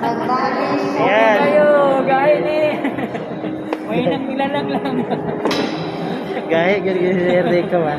Ayan. Kayo, gaya ni. May nang nilalang lang. Gaya, ganyan si Enrico ba?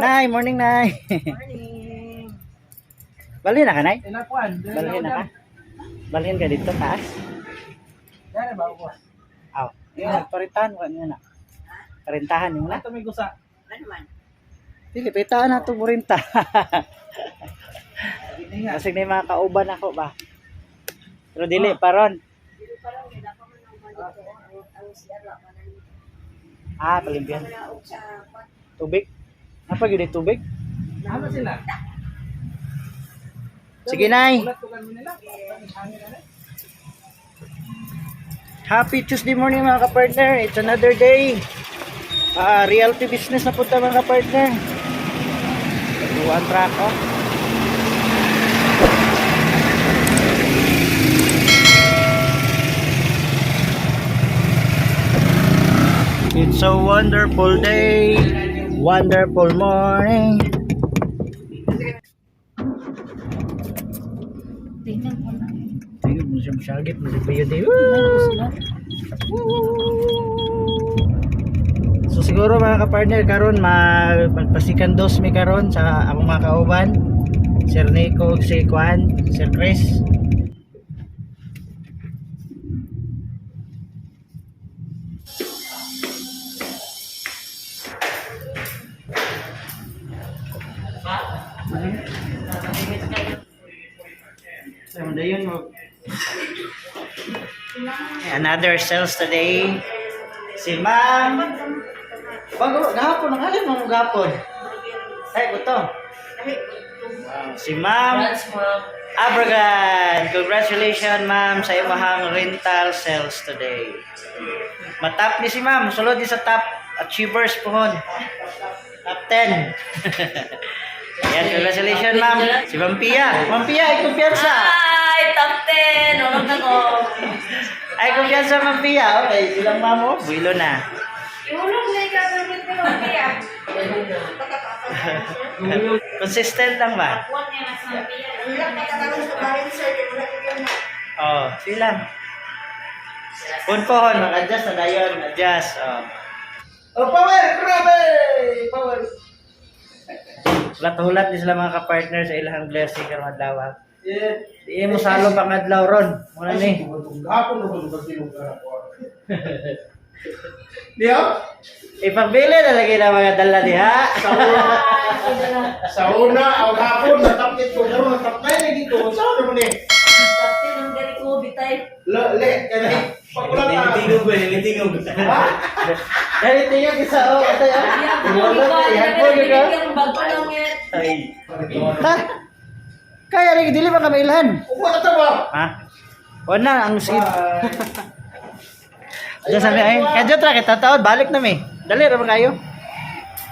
Nay, morning Nay. Morning. Balhin na ka Nay? Tinakuan. Balhin na ka? Balhin ka dito taas? Yan ba boss? Aw, yun, parintahan ko niya na. Parintahan yung na. Ito may gusa. Ano man? Dili, parintahan na ito burinta. Kasi may mga kauban ako ba? Pero dili, paron. Ah, palimpian. Tubig? Apa yun yung tubig? Ano sila? Sige, Nay. Ulat tugan mo nila. Happy Tuesday morning mga ka-partner. It's another day. Realty business na punta mga ka-partner. One track oh. It's a wonderful day. Wonderful morning. Tingnan ko na. Ayun, masya masyagit. Masya day. So siguro mga ka-partner karon magpasikan dos mi karon sa akong mga kauban. Sir Nico, si Juan, Sir Chris. Another sales today. Si Ma'am. Bago, gahapon ang alin mo gahapon. Ay, ito. Si Ma'am Abragan. Congratulations Ma'am sa imahang rental sales today. Matap ni si Ma'am. Sulod di sa top achievers pohon. Top 10. Yan, congratulations Ma'am. Si Ma'am Pia. Ma'am Pia, ay kumpiyansa. Ay, top 10. Ulog ako. Ay kumpiyansa Ma'am Pia. Okay, silang mamo. Builo na. Iulog na ikaw ko, Pia. Consistent lang ba? Huwag niya mas ng Pia. Oh, sila. Pohon, mag-adjust na dayon. Adjust. Oh, power! Grabe! Power! Hulat-hulat din sila mga ka-partner sa ilang blessing karong adlaw. Yeah. Di mo salo pang adlaw ron. Muna ni. Hapon na ba tinugara ko? Diyo? Ipagbili na lagi na mga dala diha. Sa una, ang hapon, natapit ko garo, natapay lagi ko. Saan naman eh? Tapos nung gari ko bitay. Le, kanay. Pagulat na. Nilitingog. Dahil tingog isa o. Ito yan. Iwala na. Ihanpon yun ka. Yung bag pa lang yan. Ay. Ha? Kaya rin, dili ba kami ilhan? Upo na ito ba? Ha? Wala, ang seed. Diyan sabi, ay, kadyo tra, kita taon, balik na mi. Dali, naman kayo.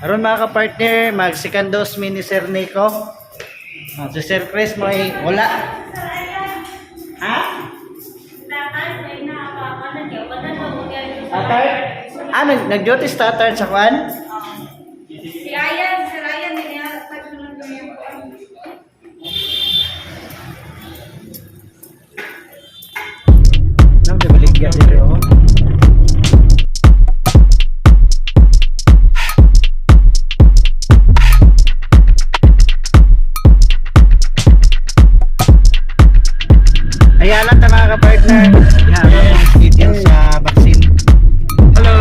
Aron mga ka-partner, mag-secondos mi ni Sir Nico. Si Sir Chris mo ay wala. Ha? Atard? Ah, nag-duty sa atard sa kwan? Si Ryan, niya pagsunod ko yung Ano, di baligyan dito oh. Ayan lang mga ka-partner. Yan, ang details sa vaccine. Hello!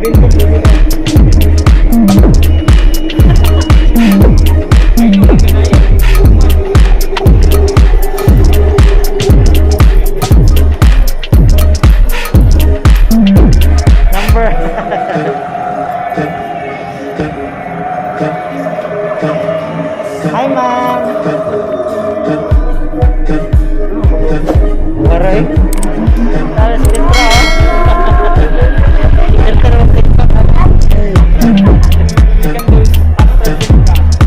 Number. Hi, ma'am. Waray. Talas Petra. Filter mo TikTok.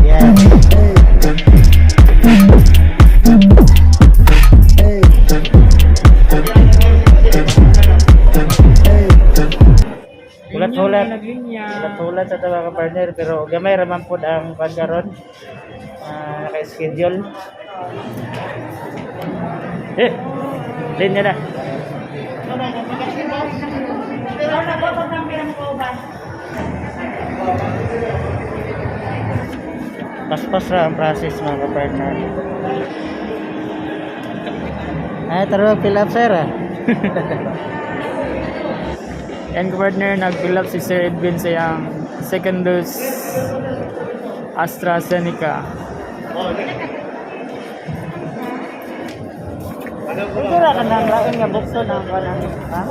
Yes. Ulat-ulat. Ulat-ulat sa tawa ka partner pero gamay raman pod ang pagkaron. Naka-schedule. Din na. Paspas ra ang process mga ka-partner. Ay, taro fill up sir ah. Yan partner, nag-fill up si Sir Edwin sa yung second dose AstraZeneca. Ito ra ka nang lain nga bukso ng kanang ha?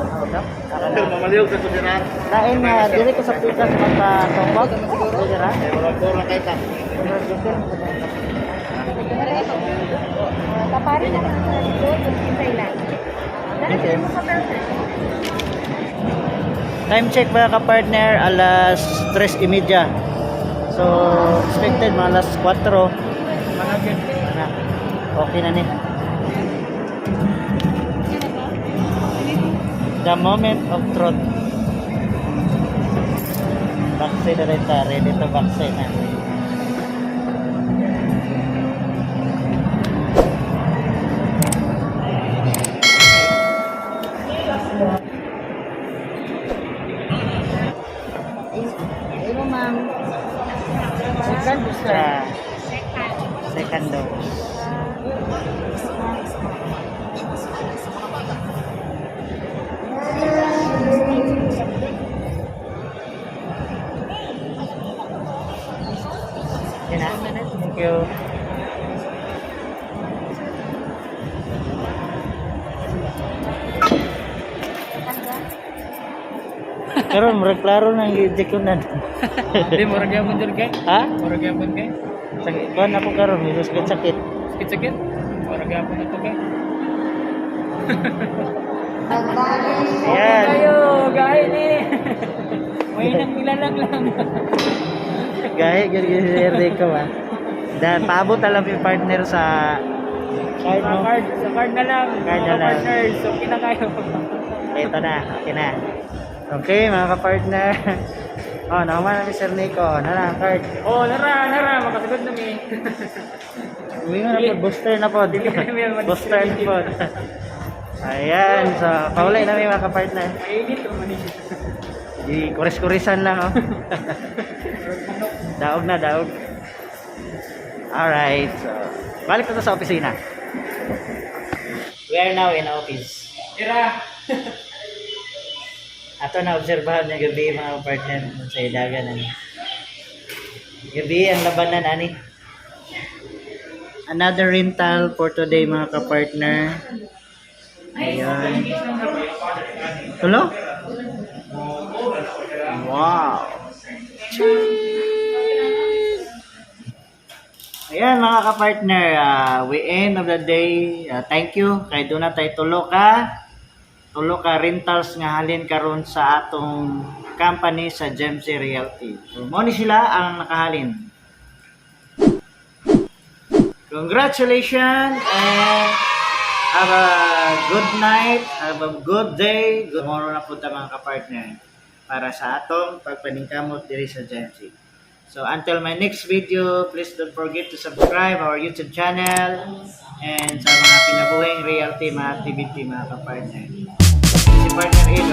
Mamaliw sa tubiran. Lain nga dili ko sa pikas magpatumbag. Dira. Wala kay ta. Kapari na lang sa likod, hintay lang. Okay. Time check mga ka-partner, alas 3:30. So, expected mga alas 4. Na. Okay na ni. The moment of truth. Vaccine na rin ta. Ready to vaccine na. Ano ma'am? Second booster. Second dose. Yan na. Thank you. Pero klaro nang i-jekunan. Hindi, murag yapon dyan kay? Ha? Murag yapon kay? Sakit ba na ako karon, may sakit. Sakit-sakit? Murag yapon ito kay? Ayan. Kayo, gaya ni! May nang nilalang lang. Gahe, gini ko ba? Dan paabot alam yung partner sa card Sa mo. card na lang. Card na Mga lang. partners, so kinakayo. Ito na, okay na. Okay, mga ka-partner. Oh, naman na Mr. Nico. Nara, ang card. Oh, nara, makasagot na mi. Uwi nga na po, booster na po. Booster na po. Ayan, so, paulay namin mga ka-partner. Mainit o manis. Di kuris-kurisan lang, oh. Daog na, daog. Alright, so, balik na to sa opisina. We are now in office. Tira! Ato na obserbahan niya gabi mga partner sa idagan ani. Gabi ang labanan ani. Another rental for today mga ka-partner. Ayan. Tulo? Wow. Ayan mga ka-partner, we end of the day. Thank you kay doon na tayo tulo ka rentals nga halin karon sa atong company sa Gemcy Realty. So, mo ni sila ang nakahalin. Congratulations and have a good night, have a good day. Good morning na po ta mga kapartner para sa atong pagpaningkamot diri sa Gemcy. So until my next video, please don't forget to subscribe our YouTube channel and sa mga pinabuhing realty mga activity mga kapartner. Si partner is